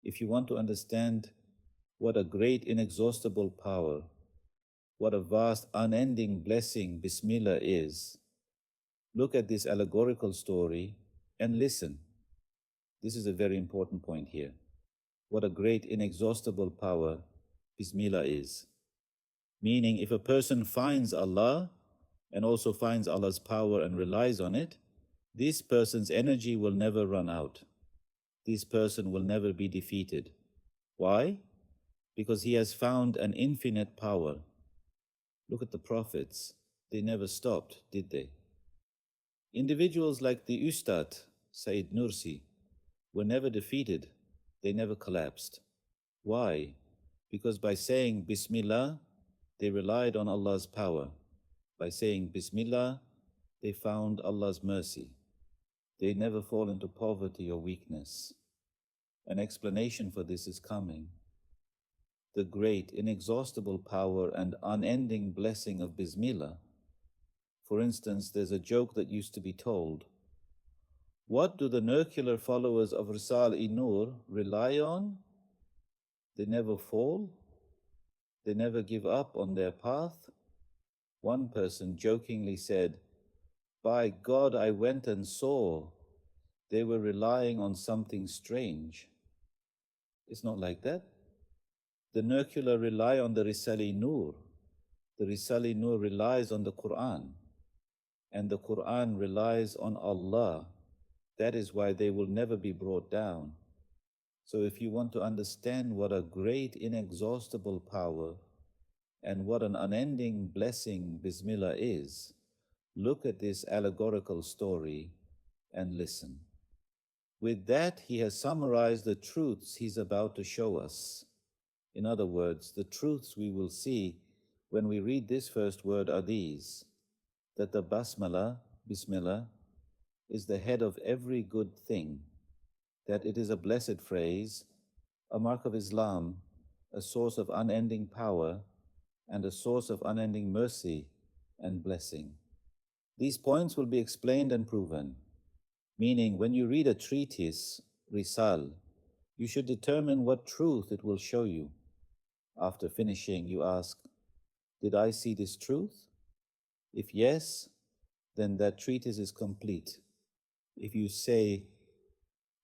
If you want to understand what a great inexhaustible power, what a vast unending blessing Bismillah is, look at this allegorical story and listen. This is a very important point here. What a great inexhaustible power Bismillah is. Meaning, if a person finds Allah and also finds Allah's power and relies on it, this person's energy will never run out. This person will never be defeated. Why? Because he has found an infinite power. Look at the prophets. They never stopped, did they? Individuals like the Ustad, Sayyid Nursi, were never defeated. They never collapsed. Why? Because by saying Bismillah, they relied on Allah's power. By saying Bismillah, they found Allah's mercy. They never fall into poverty or weakness. An explanation for this is coming. The great, inexhaustible power and unending blessing of Bismillah. For instance, there's a joke that used to be told. What do the nuclear followers of RİSALE-İ rely on? They never fall. They never give up on their path. One person jokingly said, "By God, I went and saw. They were relying on something strange." It's not like that. The nuclear rely on the RİSALE-İ. The RİSALE-İ relies on the Quran. And the Quran relies on Allah. That is why they will never be brought down. So if you want to understand what a great inexhaustible power and what an unending blessing Bismillah is, look at this allegorical story and listen. With that, he has summarized the truths he's about to show us. In other words, the truths we will see when we read this first word are these, that the Bismillah, is the head of every good thing, that it is a blessed phrase, a mark of Islam, a source of unending power, and a source of unending mercy and blessing. These points will be explained and proven, meaning when you read a treatise, RİSALE, you should determine what truth it will show you. After finishing, you ask, did I see this truth? If yes, then that treatise is complete. If you say,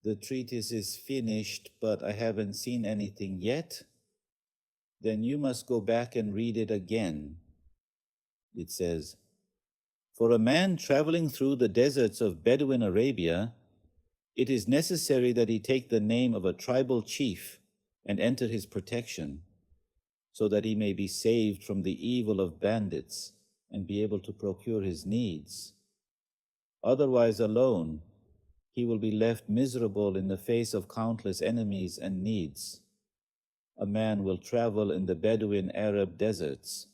the treatise is finished, but I haven't seen anything yet, then you must go back and read it again. It says, for a man traveling through the deserts of Bedouin Arabia, it is necessary that he take the name of a tribal chief and enter his protection, so that he may be saved from the evil of bandits and be able to procure his needs. Otherwise, alone, he will be left miserable in the face of countless enemies and needs. A man will travel in the Bedouin Arab deserts.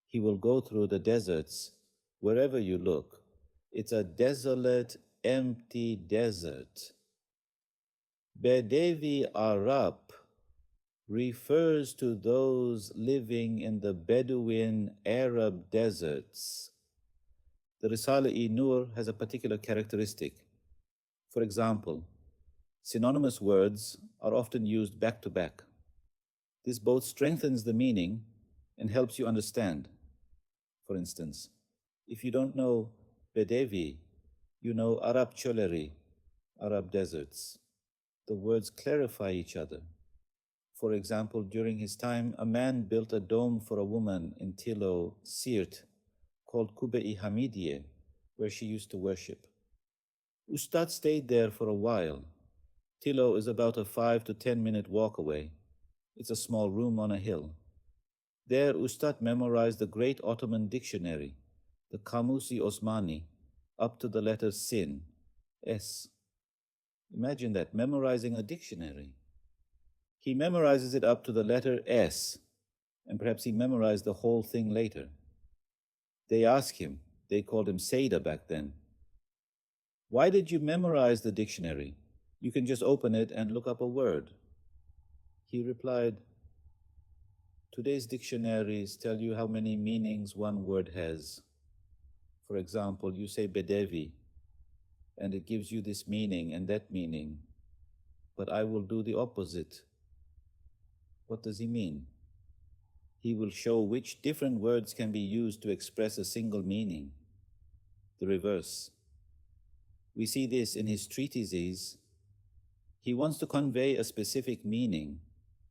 He will go through the deserts. Wherever you look, it's a desolate, empty desert. Bedouin Arab refers to those living in the Bedouin Arab deserts. The RİSALE-İ has a particular characteristic. For example, synonymous words are often used back to back. This both strengthens the meaning and helps you understand. For instance, if you don't know Bedevi, you know Arab çölleri, Arab deserts. The words clarify each other. For example, during his time, a man built a dome for a woman in Tilo, Siirt, called Kube-i Hamidiye, where she used to worship. Ustad stayed there for a while. Tilo is about a 5 to 10 minute walk away. It's a small room on a hill. There, Ustad memorized the great Ottoman dictionary, the Kamusi Osmani, up to the letter Sin, S. Imagine that, memorizing a dictionary. He memorizes it up to the letter S, and perhaps he memorized the whole thing later. They ask him, they called him Seyda back then, why did you memorize the dictionary? You can just open it and look up a word. He replied, today's dictionaries tell you how many meanings one word has. For example, you say Bedevi, and it gives you this meaning and that meaning. but I will do the opposite. What does he mean? He will show which different words can be used to express a single meaning. The reverse. We see this in his treatises. He wants to convey a specific meaning,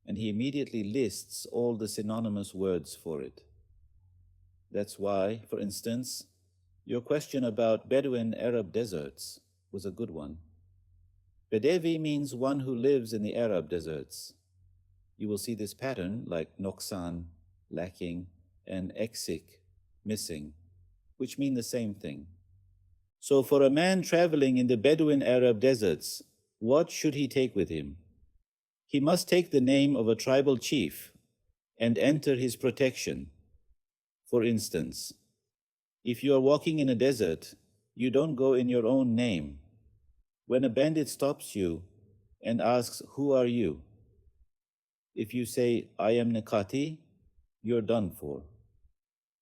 and he immediately lists all the synonymous words for it. That's why, for instance, your question about Bedouin Arab deserts was a good one. Bedevi means one who lives in the Arab deserts. You will see this pattern like noksan, lacking, and eksik, missing, which mean the same thing. So for a man traveling in the Bedouin Arab deserts, what should he take with him? He must take the name of a tribal chief and enter his protection. For instance, if you are walking in a desert, you don't go in your own name. When a bandit stops you and asks, "Who are you?" if you say, "I am Nekati," you're done for.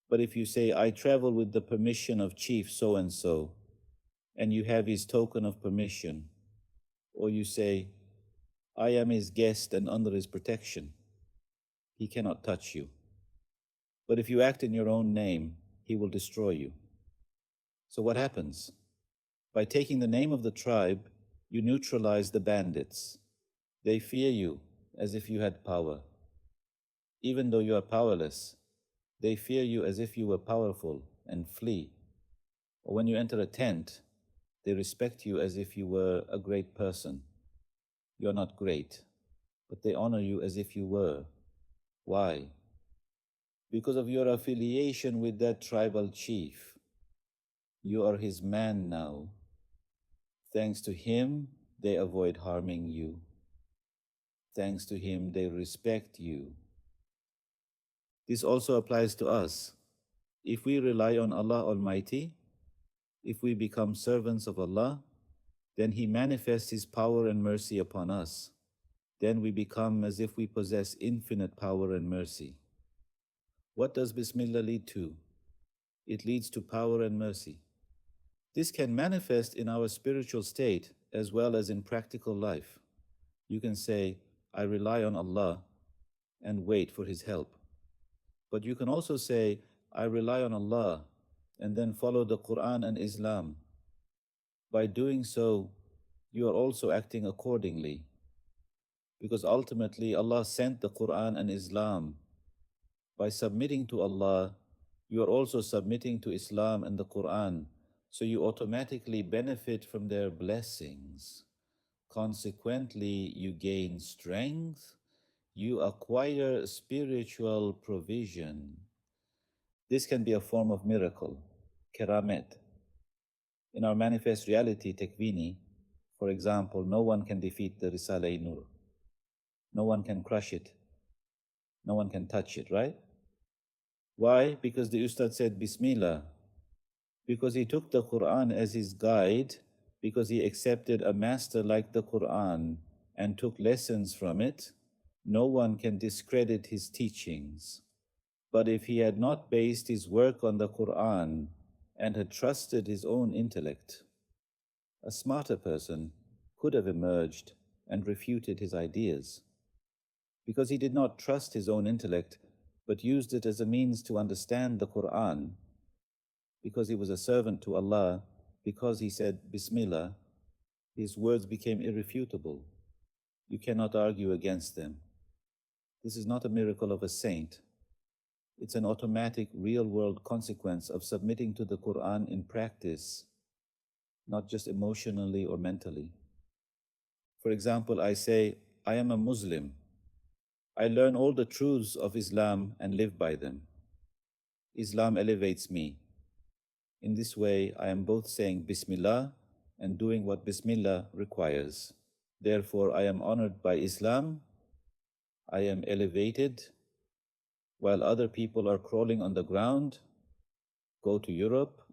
But if you say, "I travel with the permission of Chief so-and-so," and you have his token of permission, or you say, "I am his guest and under his protection," he cannot touch you. But if you act in your own name, he will destroy you. So what happens? By taking the name of the tribe, you neutralize the bandits. They fear you as if you had power. Even though you are powerless, they fear you as if you were powerful and flee. Or when you enter a tent, they respect you as if you were a great person. You're not great, but they honor you as if you were. Why? Because of your affiliation with that tribal chief. You are his man now. Thanks to him, they avoid harming you. Thanks to him, they respect you. This also applies to us. If we rely on Allah Almighty, if we become servants of Allah, then He manifests His power and mercy upon us. Then we become as if we possess infinite power and mercy. What does Bismillah lead to? It leads to power and mercy. This can manifest in our spiritual state as well as in practical life. You can say, "I rely on Allah," and wait for His help. But you can also say, "I rely on Allah," and then follow the Quran and Islam. By doing so, you are also acting accordingly. Because ultimately Allah sent the Quran and Islam. By submitting to Allah, you are also submitting to Islam and the Quran, so you automatically benefit from their blessings. Consequently, you gain strength, you acquire spiritual provision. This can be a form of miracle, keramet. In our manifest reality, tekvini, for example, no one can defeat the RİSALE-İ Nur. No one can crush it. No one can touch it, right? Why? Because the Ustad said Bismillah. Because he took the Quran as his guide, because he accepted a master like the Quran and took lessons from it, no one can discredit his teachings. But if he had not based his work on the Quran and had trusted his own intellect, a smarter person could have emerged and refuted his ideas. Because he did not trust his own intellect, but used it as a means to understand the Quran, because he was a servant to Allah, because he said Bismillah, his words became irrefutable. You cannot argue against them. This is not a miracle of a saint. It's an automatic, real-world consequence of submitting to the Quran in practice, not just emotionally or mentally. For example, I say, "I am a Muslim. I learn all the truths of Islam and live by them. Islam elevates me. In this way, I am both saying Bismillah and doing what Bismillah requires. Therefore, I am honored by Islam. I am elevated. While other people are crawling on the ground, go to Europe,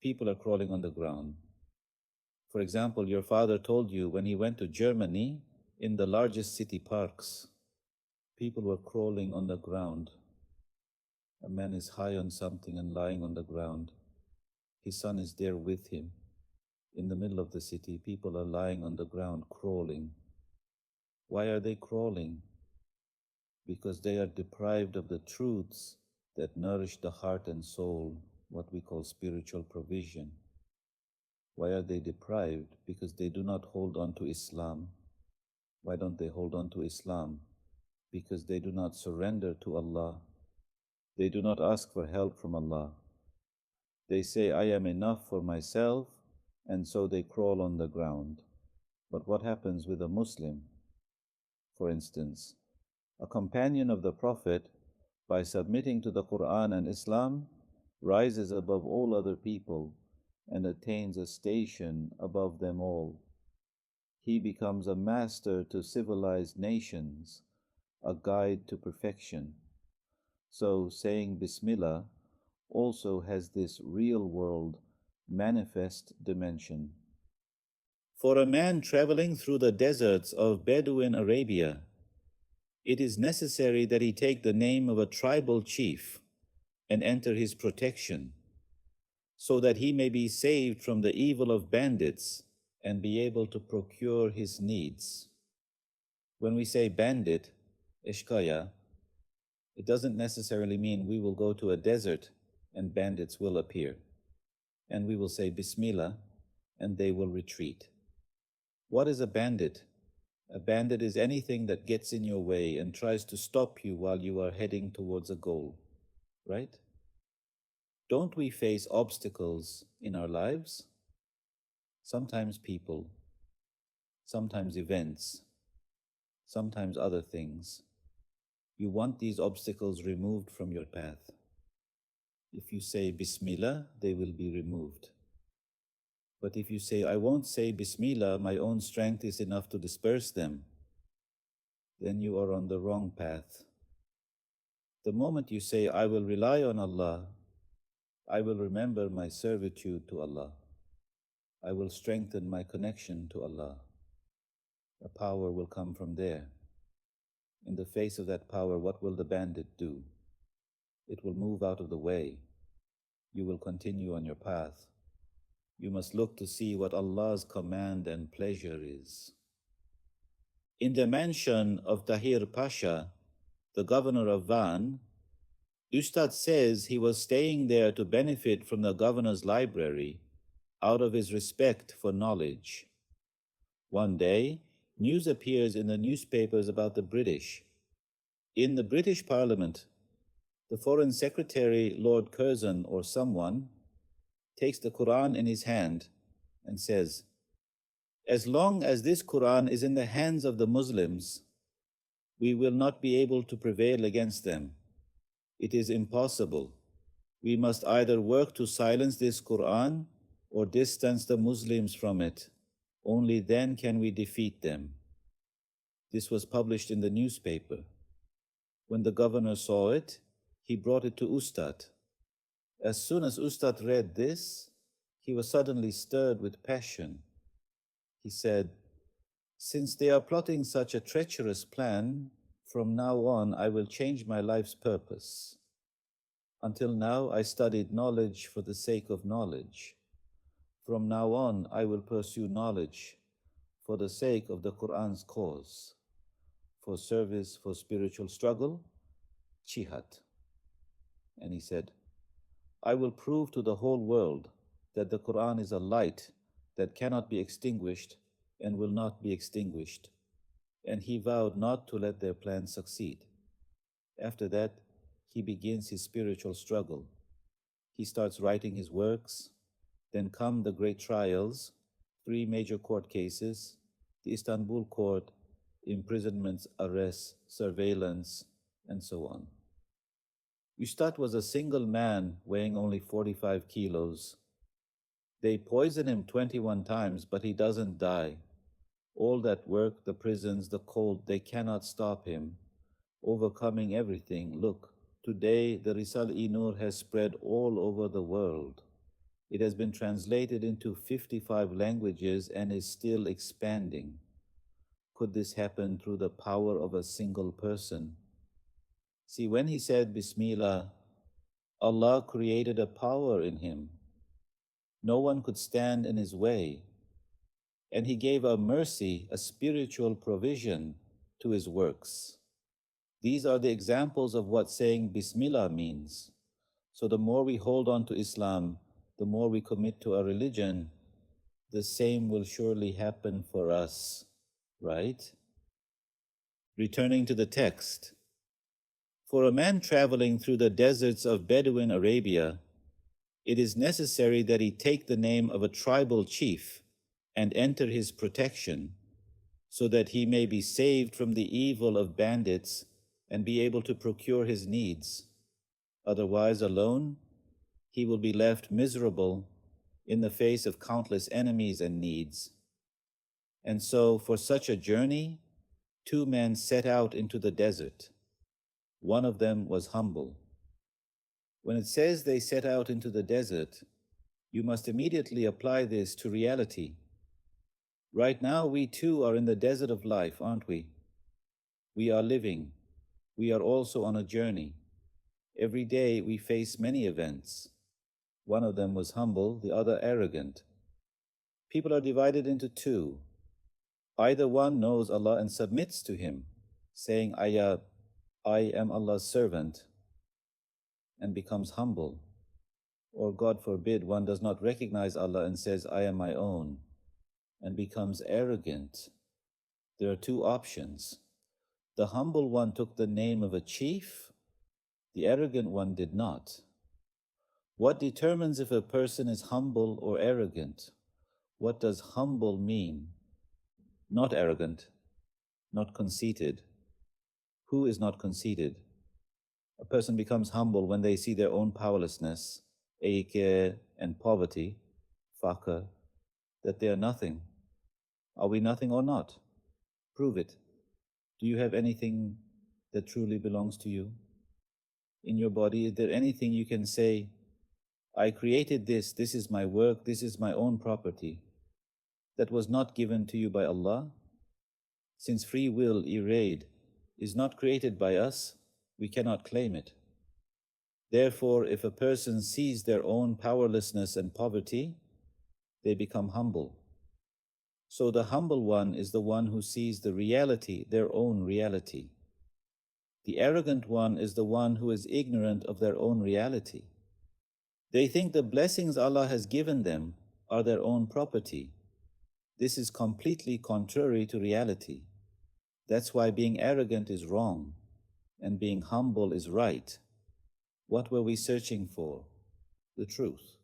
people are crawling on the ground. For example, your father told you when he went to Germany, in the largest city parks, people were crawling on the ground. A man is high on something and lying on the ground. His son is there with him. In the middle of the city, people are lying on the ground, crawling. Why are they crawling? Because they are deprived of the truths that nourish the heart and soul, what we call spiritual provision. Why are they deprived? Because they do not hold on to Islam. Why don't they hold on to Islam? Because they do not surrender to Allah. They do not ask for help from Allah. They say, I am enough for myself, and so they crawl on the ground. But what happens with a Muslim? For instance, a companion of the Prophet, by submitting to the Quran and Islam, rises above all other people and attains a station above them all. He becomes a master to civilized nations, a guide to perfection. So saying Bismillah also has this real world, manifest dimension. For a man traveling through the deserts of Bedouin Arabia, it is necessary that he take the name of a tribal chief and enter his protection, so that he may be saved from the evil of bandits and be able to procure his needs. When we say bandit, ishkaya, it doesn't necessarily mean we will go to a desert and bandits will appear, and we will say Bismillah and they will retreat. What is a bandit? A bandit is anything that gets in your way and tries to stop you while you are heading towards a goal, right? Don't we face obstacles in our lives? Sometimes people, sometimes events, sometimes other things. You want these obstacles removed from your path. If you say Bismillah, they will be removed. But if you say, I won't say Bismillah, my own strength is enough to disperse them, then you are on the wrong path. The moment you say, I will rely on Allah, I will remember my servitude to Allah, I will strengthen my connection to Allah, a power will come from there. In the face of that power, what will the bandit do? It will move out of the way. You will continue on your path. You must look to see what Allah's command and pleasure is. In the mansion of Tahir Pasha, the governor of Van, Ustad says he was staying there to benefit from the governor's library out of his respect for knowledge. One day, news appears in the newspapers about the British. In the British Parliament, the Foreign Secretary, Lord Curzon or someone, takes the Quran in his hand and says, as long as this Quran is in the hands of the Muslims, we will not be able to prevail against them. It is impossible. We must either work to silence this Quran or distance the Muslims from it. Only then can we defeat them. This was published in the newspaper. When the governor saw it, he brought it to Ustad. As soon as Ustad read this, he was suddenly stirred with passion. He said, since they are plotting such a treacherous plan, from now on I will change my life's purpose. Until now I studied knowledge for the sake of knowledge. From now on I will pursue knowledge for the sake of the Quran's cause, for service, for spiritual struggle, jihad. And he said, I will prove to the whole world that the Quran is a light that cannot be extinguished and will not be extinguished. And he vowed not to let their plan succeed. After that, he begins his spiritual struggle. He starts writing his works. Then come the great trials, 3 major court cases, the Istanbul court, imprisonments, arrests, surveillance, and so on. Ustad was a single man weighing only 45 kilos. They poison him 21 times, but he doesn't die. All that work, the prisons, the cold, they cannot stop him. Overcoming everything. Look, today the RİSALE-İ has spread all over the world. It has been translated into 55 languages and is still expanding. Could this happen through the power of a single person? See, when he said Bismillah, Allah created a power in him. No one could stand in his way. And he gave a mercy, a spiritual provision to his works. These are the examples of what saying Bismillah means. So the more we hold on to Islam, the more we commit to our religion, the same will surely happen for us, right? Returning to the text. For a man traveling through the deserts of Bedouin Arabia, it is necessary that he take the name of a tribal chief and enter his protection, so that he may be saved from the evil of bandits and be able to procure his needs. Otherwise, alone, he will be left miserable in the face of countless enemies and needs. And so, for such a journey, 2 men set out into the desert. One of them was humble. When it says they set out into the desert, you must immediately apply this to reality. Right now, we too are in the desert of life, aren't we? We are living. We are also on a journey. Every day we face many events. One of them was humble, the other arrogant. People are divided into 2. Either one knows Allah and submits to Him, saying, I am Allah's servant, and becomes humble. Or, God forbid, one does not recognize Allah and says, I am my own, and becomes arrogant. There are 2 options. The humble one took the name of a chief, the arrogant one did not. What determines if a person is humble or arrogant? What does humble mean? Not arrogant, not conceited. Who is not conceited? A person becomes humble when they see their own powerlessness, and poverty, faqr, that they are nothing. Are we nothing or not? Prove it. Do you have anything that truly belongs to you? In your body, is there anything you can say, I created this is my work, this is my own property, that was not given to you by Allah? Since free will, irade, is not created by us, we cannot claim it. Therefore, if a person sees their own powerlessness and poverty, they become humble. So the humble one is the one who sees the reality, their own reality. The arrogant one is the one who is ignorant of their own reality. They think the blessings Allah has given them are their own property. This is completely contrary to reality. That's why being arrogant is wrong and being humble is right. What were we searching for? The truth.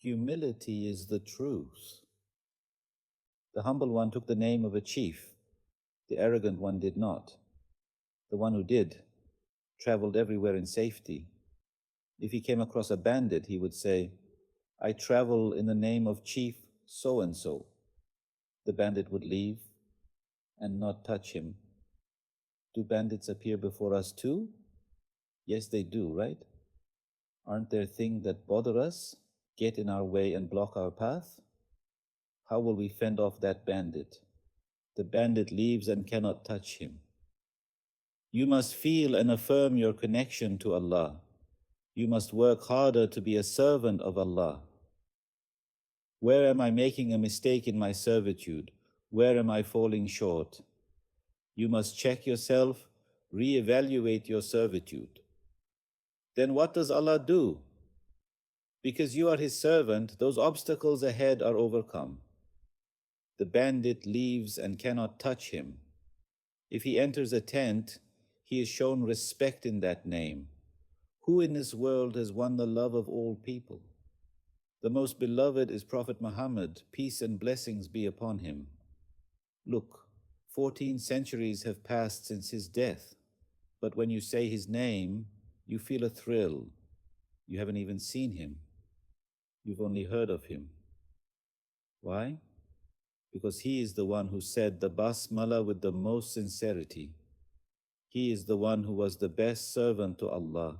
Humility is the truth. The humble one took the name of a chief. The arrogant one did not. The one who did traveled everywhere in safety. If he came across a bandit, he would say, I travel in the name of Chief so-and-so. The bandit would leave and not touch him. Do bandits appear before us too? Yes, they do, right? Aren't there things that bother us, get in our way and block our path? How will we fend off that bandit? The bandit leaves and cannot touch him. You must feel and affirm your connection to Allah. You must work harder to be a servant of Allah. Where am I making a mistake in my servitude? Where am I falling short? You must check yourself, re-evaluate your servitude. Then what does Allah do? Because you are His servant, those obstacles ahead are overcome. The bandit leaves and cannot touch him. If he enters a tent, he is shown respect in that name. Who in this world has won the love of all people? The most beloved is Prophet Muhammad, peace and blessings be upon him. Look, 14 centuries have passed since his death, but when you say his name, you feel a thrill. You haven't even seen him. You've only heard of him. Why? Because he is the one who said the Basmala with the most sincerity. He is the one who was the best servant to Allah.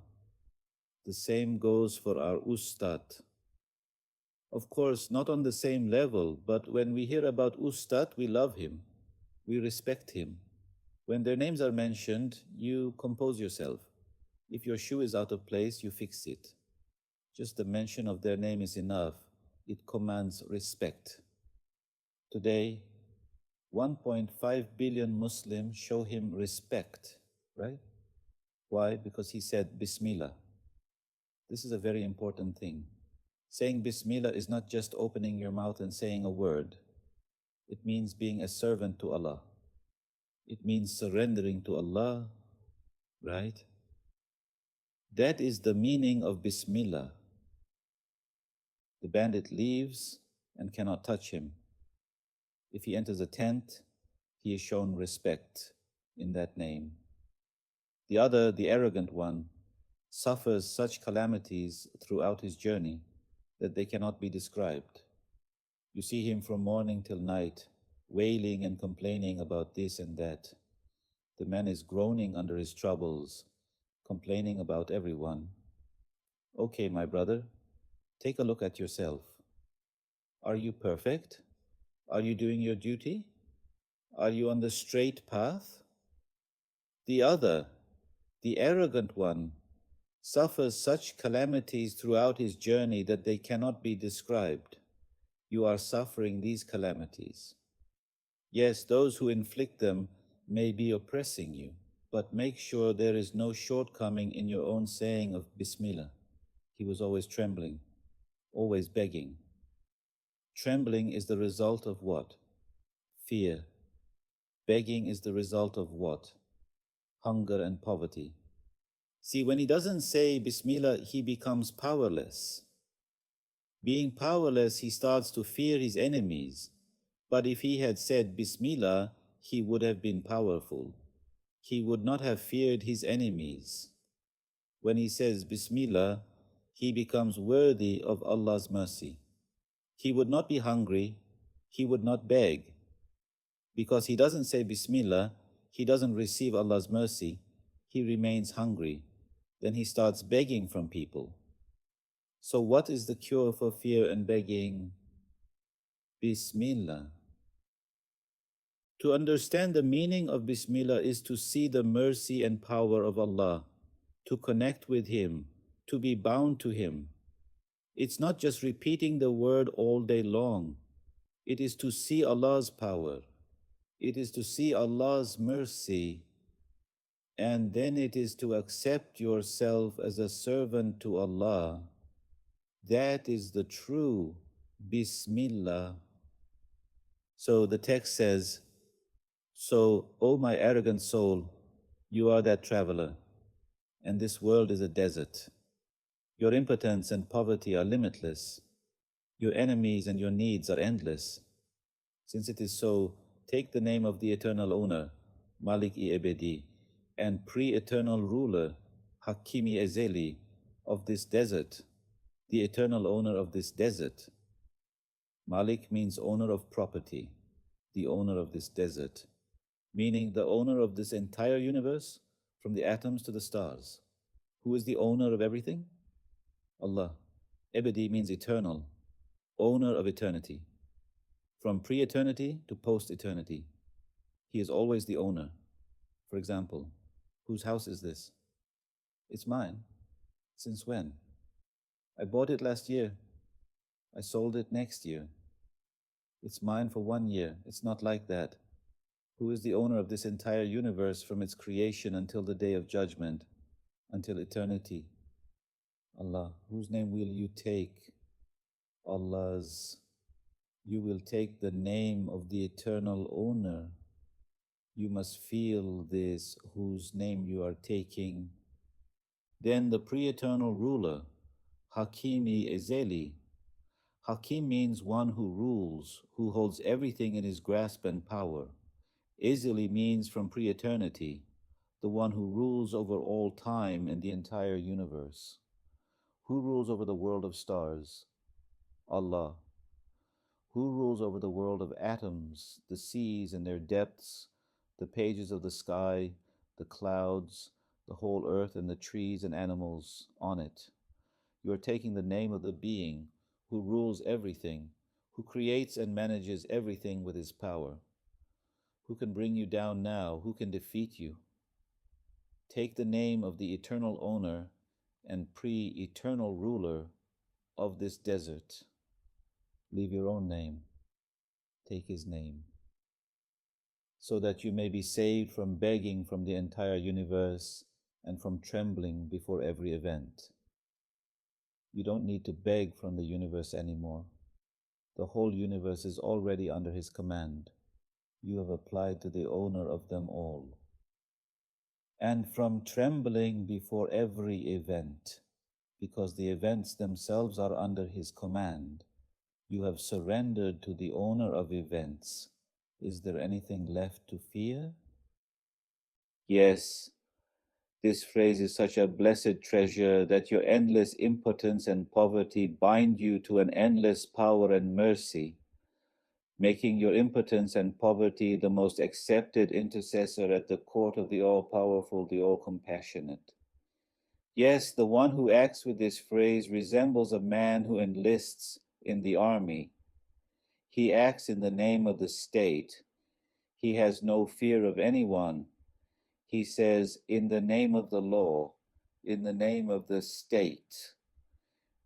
The same goes for our Ustad. Of course, not on the same level, but when we hear about Ustad, we love him. We respect him. When their names are mentioned, you compose yourself. If your shoe is out of place, you fix it. Just the mention of their name is enough. It commands respect. Today, 1.5 billion Muslims show him respect, right? Why? Because he said Bismillah. This is a very important thing. Saying Bismillah is not just opening your mouth and saying a word. It means being a servant to Allah. It means surrendering to Allah, right? That is the meaning of Bismillah. The bandit leaves and cannot touch him. If he enters a tent, he is shown respect in that name. The other, the arrogant one, suffers such calamities throughout his journey that they cannot be described. You see him from morning till night, wailing and complaining about this and that. The man is groaning under his troubles, complaining about everyone. Okay, my brother, take a look at yourself. Are you perfect? Are you doing your duty? Are you on the straight path? The other, the arrogant one, suffers such calamities throughout his journey that they cannot be described. You are suffering these calamities. Yes, those who inflict them may be oppressing you, but make sure there is no shortcoming in your own saying of Bismillah. He was always trembling, always begging. Trembling is the result of what? Fear. Begging is the result of what? Hunger and poverty. See, when he doesn't say Bismillah, he becomes powerless. Being powerless, he starts to fear his enemies. But if he had said Bismillah, he would have been powerful. He would not have feared his enemies. When he says Bismillah, he becomes worthy of Allah's mercy. He would not be hungry, he would not beg. Because he doesn't say Bismillah, he doesn't receive Allah's mercy, he remains hungry. Then he starts begging from people. So what is the cure for fear and begging? Bismillah. To understand the meaning of Bismillah is to see the mercy and power of Allah, to connect with Him, to be bound to Him. It's not just repeating the word all day long. It is to see Allah's power. It is to see Allah's mercy. And then it is to accept yourself as a servant to Allah. That is the true Bismillah. So the text says, so, O my arrogant soul, you are that traveler, and this world is a desert. Your impotence and poverty are limitless. Your enemies and your needs are endless. Since it is so, take the name of the eternal owner, Malik-i Ebedi, and pre-eternal ruler, Hakim-i Ezeli, of this desert, the eternal owner of this desert. Malik means owner of property, the owner of this desert, meaning the owner of this entire universe, from the atoms to the stars. Who is the owner of everything? Allah. Ebedi means eternal, owner of eternity. From pre-eternity to post-eternity, He is always the owner. For example, whose house is this? It's mine. Since when? I bought it last year. I sold it next year. It's mine for 1 year. It's not like that. Who is the owner of this entire universe from its creation until the day of judgment, until eternity? Allah. Whose name will you take? Allah's. You will take the name of the eternal owner. You must feel this, whose name you are taking. Then the pre-eternal ruler, Hakim-i Ezeli. Hakim means one who rules, who holds everything in his grasp and power. Ezeli means from pre-eternity, the one who rules over all time and the entire universe. Who rules over the world of stars? Allah. Who rules over the world of atoms, the seas and their depths, the pages of the sky, the clouds, the whole earth and the trees and animals on it? You are taking the name of the being who rules everything, who creates and manages everything with his power. Who can bring you down now? Who can defeat you? Take the name of the eternal owner and pre-eternal ruler of this desert. Leave your own name. Take his name. so that you may be saved from begging from the entire universe and from trembling before every event. You don't need to beg from the universe anymore. The whole universe is already under his command. You have applied to the owner of them all. And from trembling before every event, because the events themselves are under his command, you have surrendered to the owner of events. Is there anything left to fear? Yes, this phrase is such a blessed treasure that your endless impotence and poverty bind you to an endless power and mercy, making your impotence and poverty the most accepted intercessor at the court of the all-powerful, the all-compassionate. Yes, the one who acts with this phrase resembles a man who enlists in the army. He acts in the name of the state. He has no fear of anyone. He says, in the name of the law, in the name of the state,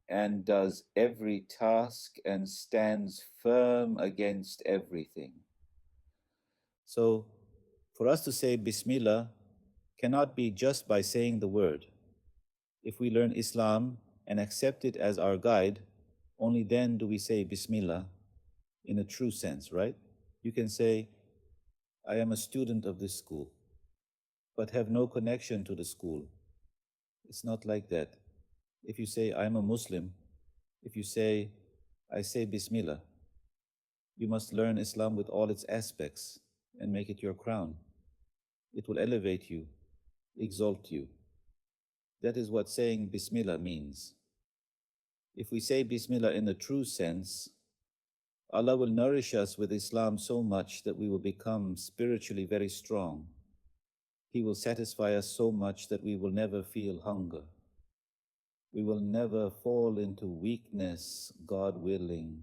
and does every task and stands firm against everything. So, for us to say Bismillah cannot be just by saying the word. If we learn Islam and accept it as our guide, only then do we say Bismillah in a true sense, right? You can say, I am a student of this school, but have no connection to the school. It's not like that. If you say, I'm a Muslim, if you say, I say Bismillah, you must learn Islam with all its aspects and make it your crown. It will elevate you, exalt you. That is what saying Bismillah means. If we say Bismillah in the true sense, Allah will nourish us with Islam so much that we will become spiritually very strong. He will satisfy us so much that we will never feel hunger. We will never fall into weakness, God willing.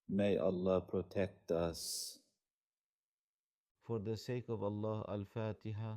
May Allah protect us. For the sake of Allah, Al-Fatiha.